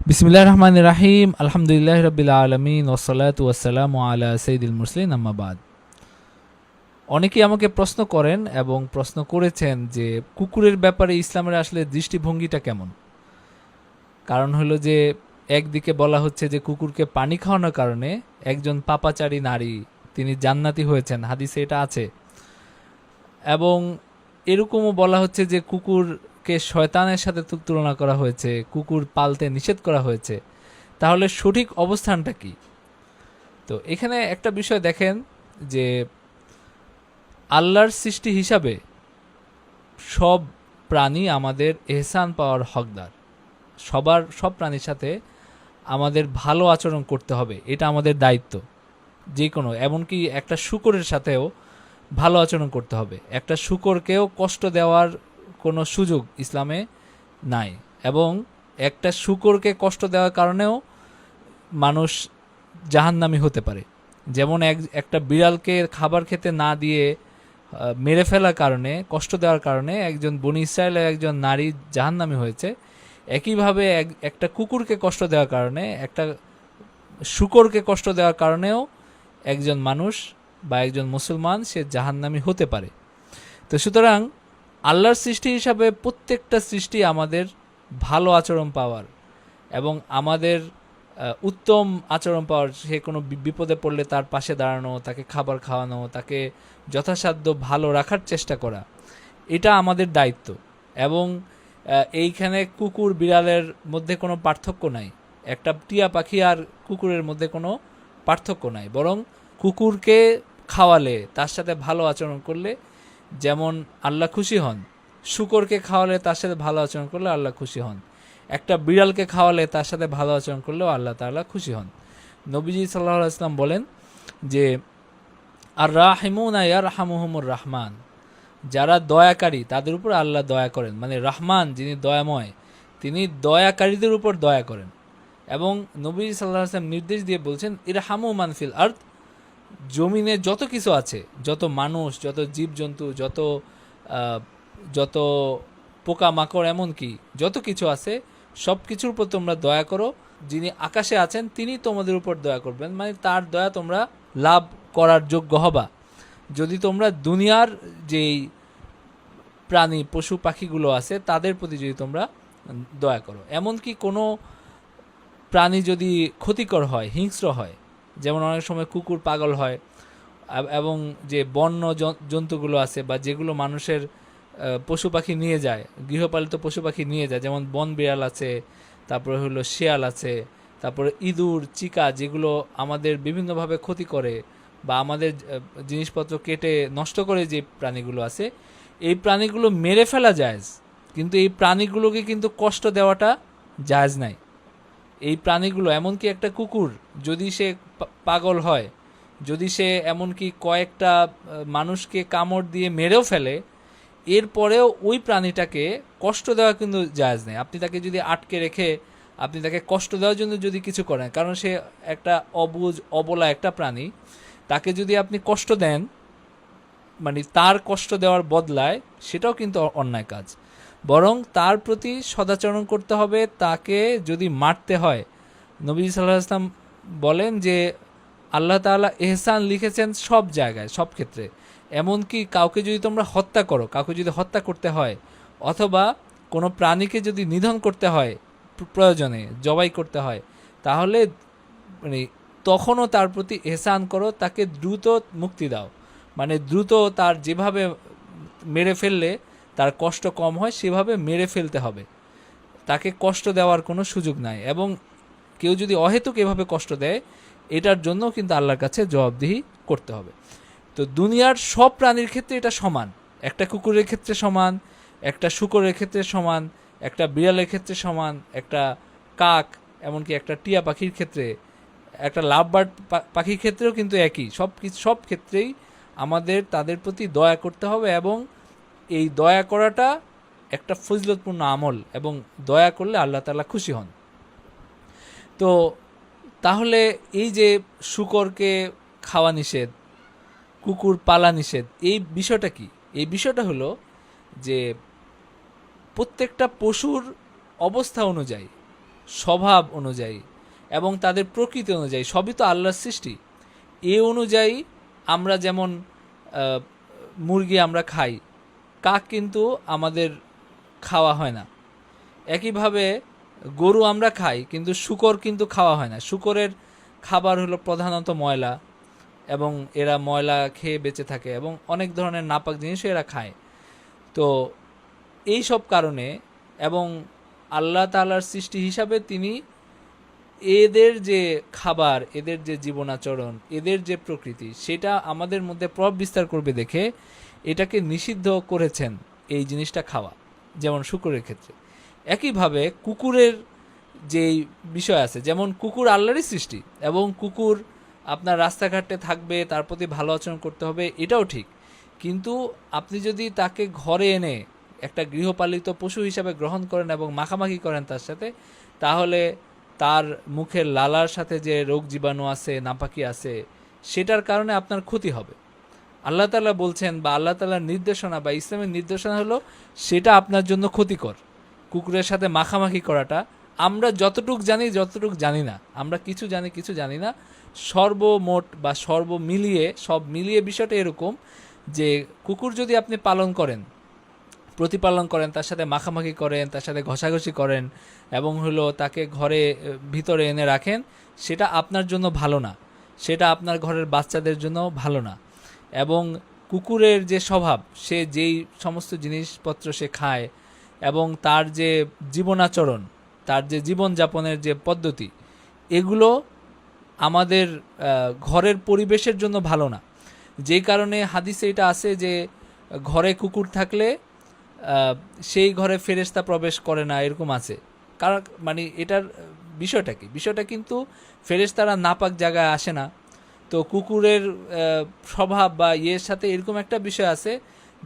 বিসমিল্লাহির রহমানির রহিম। আলহামদুলিল্লাহি রাব্বিল আলামিন ওয়াসসালাতু ওয়াসসালামু আলা সাইয়্যিদিল মুরসালিন, আম্মা বাদ। অনেকেই আমাকে প্রশ্ন করেন এবং প্রশ্ন করেছেন যে কুকুরের ব্যাপারে ইসলামের আসলে দৃষ্টিভঙ্গিটা কেমন। কারণ হলো যে একদিকে বলা হচ্ছে যে কুকুরকে পানি খাওয়ানোর কারণে একজন পাপাচারী নারী তিনি জান্নাতি হয়েছেন, হাদিসে এটা আছে। এবং এরকমও বলা হচ্ছে যে কুকুরকে শয়তানের সাথে তুলনা করা হয়েছে, কুকুর পালতে নিষেধ করা হয়েছে। তাহলে সঠিক অবস্থানটা কি? তো এখানে একটা বিষয় দেখেন যে আল্লাহর সৃষ্টি হিসাবে সব প্রাণী আমাদের এহসান পাওয়ার হকদার। সব প্রাণীর সাথে আমাদের ভালো আচরণ করতে হবে, এটা আমাদের দায়িত্ব। যে কোনো, এমনকি একটা শূকরের সাথেও ভালো আচরণ করতে হবে। একটা শূকরকেও কষ্ট দেওয়ার কোনো সুযোগ ইসলামে নাই। এবং একটা শূকরকে কষ্ট দেওয়ার কারণেও মানুষ জাহান্নামী হতে পারে। যেমন একটা বিড়ালকে খাবার খেতে না দিয়ে মেরে ফেলার কারণে, কষ্ট দেওয়ার কারণে একজন বনি ইসরায়েলের একজন নারী জাহান্নামী হয়েছে, একইভাবে একটা কুকুরকে কষ্ট দেওয়ার কারণে, একটা শূকরকে কষ্ট দেওয়ার কারণেও একজন মানুষ বা একজন মুসলমান সে জাহান্নামী হতে পারে। তো সুতরাং আল্লাহর সৃষ্টি হিসাবে প্রত্যেকটা সৃষ্টি আমাদের ভালো আচরণ পাওয়ার এবং আমাদের উত্তম আচরণ পাওয়ার। সে কোনো বিপদে পড়লে তার পাশে দাঁড়ানো, তাকে খাবার খাওয়ানো, তাকে যথাসাধ্য ভালো রাখার চেষ্টা করা, এটা আমাদের দায়িত্ব। এবং এইখানে কুকুর বিড়ালের মধ্যে কোনো পার্থক্য নাই। একটা টিয়া পাখি আর কুকুরের মধ্যে কোনো পার্থক্য নাই। বরং কুকুরকে খাওয়ালে, তার সাথে ভালো আচরণ করলে যেমন আল্লাহ খুশি হন, শূকরকে খাওয়ালে তার সাথে ভালো আচরণ করলে আল্লাহ খুশি হন। একটা বিড়ালকে খাওয়ালে তার সাথে ভালো আচরণ করলেও আল্লাহ তাআলা খুশি হন। নবীজি সাল্লাল্লাহু আলাইহি ওয়াসাল্লাম বলেন যে আর রাহিমুনা ইয়ারহামুহুমুর রহমান, যারা দয়াকারী তাদের উপর আল্লাহ দয়া করেন। মানে রহমান যিনি দয়াময়, তিনি দয়াকারীদের উপর দয়া করেন। এবং নবীজি সাল্লাল্লাহু আলাইহি ওয়াসাল্লাম নির্দেশ দিয়ে বলছেন ইরহামু মান ফিল আরদ, জমিনে যত কিছু আছে, যত মানুষ, যত জীবজন্তু, যত পোকামাকড়, এমনকি যত কিছু আছে সব কিছুর উপর তোমরা দয়া করো। যিনি আকাশে আছেন তিনি তোমাদের উপর দয়া করবেন, মানে তার দয়া তোমরা লাভ করার যোগ্য হবা যদি তোমরা দুনিয়ার যেই প্রাণী পশু পাখিগুলো আছে তাদের প্রতি যদি তোমরা দয়া করো। এমনকি কোনো প্রাণী যদি ক্ষতিকর হয়, হিংস্র হয়, যেমন অনেক সময় কুকুর পাগল হয়, এবং যে বন্য জন্তুগুলো আছে বা যেগুলো মানুষের পশু পাখি নিয়ে যায়, গৃহপালিত পশু পাখি নিয়ে যায়, যেমন বন বিড়াল আছে, তারপরে হলো শেয়াল আছে, তারপরে ইঁদুর, চিকা, যেগুলো আমাদের বিভিন্নভাবে ক্ষতি করে বা আমাদের জিনিসপত্র কেটে নষ্ট করে, যে প্রাণীগুলো আছে, এই প্রাণীগুলো মেরে ফেলা জায়েজ, কিন্তু এই প্রাণীগুলোকে কিন্তু কষ্ট দেওয়াটা জায়েজ নাই। এই প্রাণীগুলো, এমনকি একটা কুকুর যদি সে পাগল হয়, যদি সে এমনকি কয়েকটা মানুষকে কামড় দিয়ে মেরেও ফেলে, এরপরেও ওই প্রাণীটাকে কষ্ট দেওয়া কিন্তু জায়েজ নেই। আপনি তাকে যদি আটকে রেখে আপনি তাকে কষ্ট দেওয়ার জন্য যদি কিছু করেন, কারণ সে একটা অবুঝ অবলা একটা প্রাণী, তাকে যদি আপনি কষ্ট দেন, মানে তার কষ্ট দেওয়ার বদলায়, সেটাও কিন্তু অন্যায় কাজ। বরং তার প্রতি সদাচরণ করতে হবে। তাকে যদি মারতে হয়, নবী সাল্লাল্লাহু আলাইহি ওয়াসাল্লাম বলেন যে আল্লাহ তাআলা এহসান লিখেছেন সব জায়গায়, সব ক্ষেত্রে। এমনকি কাউকে যদি তোমরা হত্যা করো, কাউকে যদি হত্যা করতে হয়, অথবা কোনো প্রাণীকে যদি নিধন করতে হয়, প্রয়োজনে জবাই করতে হয়, তাহলে মানে তখনও তার প্রতি এহসান করো, তাকে দ্রুত মুক্তি দাও। মানে দ্রুত তার যেভাবে মেরে ফেললে তার কষ্ট কম হয় সেভাবে মেরে ফেলতে হবে, তাকে কষ্ট দেওয়ার কোনো সুযোগ নাই। এবং কেউ যদি অহেতুক এভাবে কষ্ট দেয়, এটার জন্য কিন্তু আল্লাহর কাছে জবাবদিহি করতে হবে। তো দুনিয়ার সব প্রাণীর ক্ষেত্রে এটা সমান। একটা কুকুরের ক্ষেত্রে সমান, একটা শূকরের ক্ষেত্রে সমান, একটা বিড়ালের ক্ষেত্রে সমান, একটা কাক, এমনকি একটা টিয়া পাখির ক্ষেত্রে, একটা লাভবার্ড পাখির ক্ষেত্রেও কিন্তু একই। সব ক্ষেত্রেই আমাদের তাদের প্রতি দয়া করতে হবে। এবং এই দয়া করাটা একটা ফজিলতপূর্ণ আমল, এবং দয়া করলে আল্লাহ তাআলা খুশি হন। তো তাহলে এই যে শূকরকে খাওয়া নিষেধ, কুকুর পালা নিষেধ, এই বিষয়টা কি? এই বিষয়টা হলো যে প্রত্যেকটা পশুর অবস্থা অনুযায়ী স্বভাব অনুযায়ী এবং তাদের প্রকৃতি অনুযায়ী, সবই তো আল্লাহর সৃষ্টি, এ অনুযায়ী আমরা যেমন মুরগি আমরা খাই, কাক কিন্তু আমাদের খাওয়া হয় না। একইভাবে গরু আমরা খাই, কিন্তু শূকর কিন্তু খাওয়া হয় না। শূকরের খাবার হলো প্রধানত ময়লা, এবং এরা ময়লা খেয়ে বেঁচে থাকে এবং অনেক ধরনের নাপাক জিনিসও এরা খায়। তো এই সব কারণে এবং আল্লাহ তাআলার সৃষ্টি হিসাবে তিনি এদের যে খাবার, এদের যে জীবনাচরণ, এদের যে প্রকৃতি, সেটা আমাদের মধ্যে প্রভাব বিস্তার করবে দেখে এটাকে নিষিদ্ধ করেছেন এই জিনিসটা খাওয়া, যেমন শূকরের ক্ষেত্রে। একইভাবে কুকুরের যেই বিষয় আছে, যেমন কুকুর আল্লাহরই সৃষ্টি এবং কুকুর আপনার রাস্তাঘাটে থাকবে, তার প্রতি ভালো আচরণ করতে হবে, এটাও ঠিক। কিন্তু আপনি যদি তাকে ঘরে এনে একটা গৃহপালিত পশু হিসাবে গ্রহণ করেন এবং মাখামাখি করেন তার সাথে, তাহলে তার মুখের লালার সাথে যে রোগ জীবাণু আছে, নাপাকি আছে, সেটার কারণে আপনার ক্ষতি হবে। আল্লাহ তাআলা বলছেন, বা আল্লাহ তাআলার নির্দেশনা বা ইসলামের নির্দেশনা হলো সেটা আপনার জন্য ক্ষতিকর। কুকুরের সাথে মাখামাখি করাটা, আমরা যতটুক জানি যতটুক জানি না, আমরা কিছু জানি কিছু জানি না, সর্বমোট বা সব মিলিয়ে বিষয়টা এরকম যে কুকুর যদি আপনি পালন করেন, প্রতিপালন করেন, তার সাথে মাখামাখি করেন, তার সাথে ঘষাঘষি করেন এবং হলো তাকে ঘরে ভিতরে এনে রাখেন, সেটা আপনার জন্য ভালো না, সেটা আপনার ঘরের বাচ্চাদের জন্য ভালো না। এবং কুকুরের যে স্বভাব, সে যেই সমস্ত জিনিসপত্র সে খায় এবং তার যে জীবনাচরণ, তার যে জীবনযাপনের যে পদ্ধতি, এগুলো আমাদের ঘরের পরিবেশের জন্য ভালো না। যেই কারণে হাদিসে এটা আছে যে ঘরে কুকুর থাকলে সেই ঘরে ফেরেশতা প্রবেশ করে না, এরকম আছে। কারণ মানে এটার বিষয়টা কি? বিষয়টা কিন্তু ফেরেশতারা নাপাক জায়গায় আসে না। তো কুকুরের স্বভাব বা ইয়ের সাথে এরকম একটা বিষয় আছে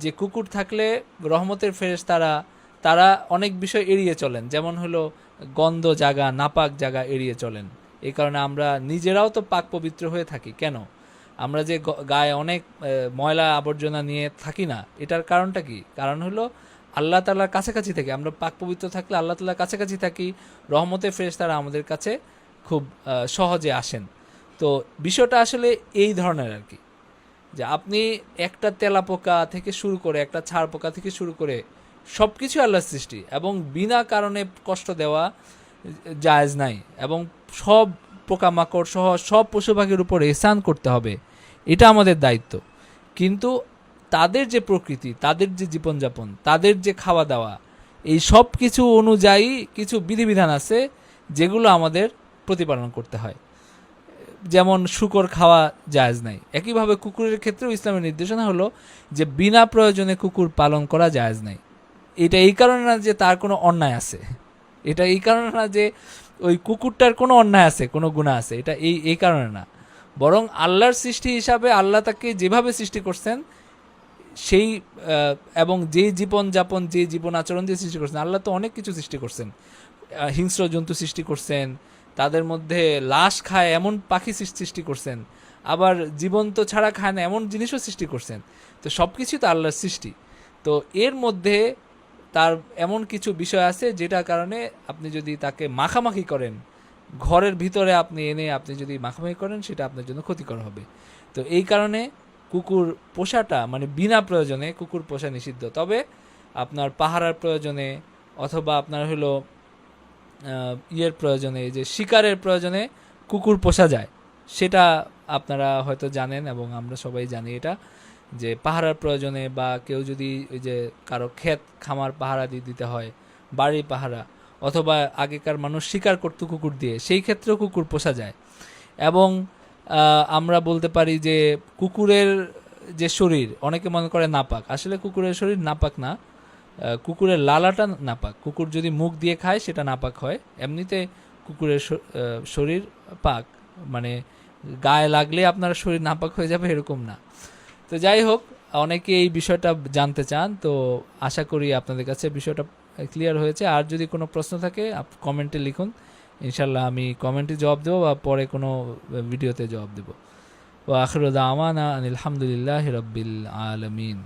যে কুকুর থাকলে রহমতের ফেরেশতারা তারা অনেক বিষয় এড়িয়ে চলেন, যেমন হলো গন্ধ জায়গা, নাপাক জায়গা এড়িয়ে চলেন। এই কারণে আমরা নিজেরাও তো পাক পবিত্র হয়ে থাকি। কেন আমরা যে গায়ে অনেক ময়লা আবর্জনা নিয়ে থাকি না, এটার কারণটা কি? কারণ হলো আল্লাহ তাআলার কাছাকাছি থাকি। আমরা পাক পবিত্র থাকলে আল্লাহ তাআলার কাছাকাছি থাকি, রহমতের ফেরেশতারা আমাদের কাছে খুব সহজে আসেন। তো বিষয়টা আসলে এই ধরনের আর কি, যে আপনি একটা তেলাপোকা থেকে শুরু করে, একটা ছাড় পোকা থেকে শুরু করে সব কিছু আল্লাহর সৃষ্টি, এবং বিনা কারণে কষ্ট দেওয়া জায়েজ নাই, এবং সব পোকামাকড় সহ সব পশু পাখির উপর এহসান করতে হবে, এটা আমাদের দায়িত্ব। কিন্তু তাদের যে প্রকৃতি, তাদের যে জীবনযাপন, তাদের যে খাওয়া দাওয়া, এই সব কিছু অনুযায়ী কিছু বিধিবিধান আছে যেগুলো আমাদের প্রতিপালন করতে হয়। যেমন শূকর খাওয়া জায়েজ নাই, একইভাবে কুকুরের ক্ষেত্রেও ইসলামের নির্দেশনা হলো যে বিনা প্রয়োজনে কুকুর পালন করা জায়েজ নাই। এটা এই কারণে না যে তার কোনো অন্যায় আছে, এটা এই কারণে না যে ওই কুকুরটার কোনো অন্যায় আছে, কোনো গুনাহ আছে, এটা এই কারণে না। বরং আল্লাহর সৃষ্টি হিসাবে আল্লাহ তাকে যেভাবে সৃষ্টি করছেন সেই এবং যে জীবনযাপন, যে জীবন আচরণ দিয়ে সৃষ্টি করছেন, আল্লাহ তো অনেক কিছু সৃষ্টি করছেন। হিংস্র জন্তু সৃষ্টি করছেন, তাদের মধ্যে লাশ খায় এমন পাখি সৃষ্টি করছেন, আবার জীবন্ত ছাড়া খায় না এমন জিনিসও সৃষ্টি করছেন। তো সব কিছুই তো আল্লাহর সৃষ্টি। তো এর মধ্যে তার এমন কিছু বিষয় আছে যেটার কারণে আপনি যদি তাকে মাখামাখি করেন, ঘরের ভিতরে আপনি এনে আপনি যদি মাখামাখি করেন, সেটা আপনার জন্য ক্ষতিকর হবে। তো এই কারণে কুকুর পোষাটা, মানে বিনা প্রয়োজনে কুকুর পোষা নিষিদ্ধ। তবে আপনার পাহারার প্রয়োজনে অথবা আপনার হলো ইয়ের প্রয়োজনে, যে শিকারের প্রয়োজনে কুকুর পোষা যায়, সেটা আপনারা হয়তো জানেন এবং আমরা সবাই জানি এটা, যে পাহারার প্রয়োজনে বা কেউ যদি ওই যে কারো ক্ষেত খামার পাহারা দিতে হয়, বাড়ি পাহারা, অথবা আগেকার মানুষ শিকার করতো কুকুর দিয়ে, সেই ক্ষেত্রেও কুকুর পোষা যায়। এবং আমরা বলতে পারি যে কুকুরের যে শরীর, অনেকে মনে করে নাপাক, আসলে কুকুরের শরীর নাপাক না, কুকুরের লালাটা নাপাক। কুকুর যদি মুখ দিয়ে খায় সেটা নাপাক হয়, এমনিতে কুকুরের শরীর পাক, মানে গায়ে লাগলে আপনার শরীর নাপাক হয়ে যাবে এরকম না। তো যাই হোক, অনেকে এই বিষয়টা জানতে চান, তো আশা করি আপনাদের কাছে বিষয়টা ক্লিয়ার হয়েছে। আর যদি কোনো প্রশ্ন থাকে কমেন্টে লিখুন, ইনশাল্লাহ আমি কমেন্টে জবাব দেবো বা পরে কোনো ভিডিওতে জবাব দেবো। ওয়া আখিরু দাওয়ানা আনিল হামদুলিল্লাহি রাব্বিল আলামিন।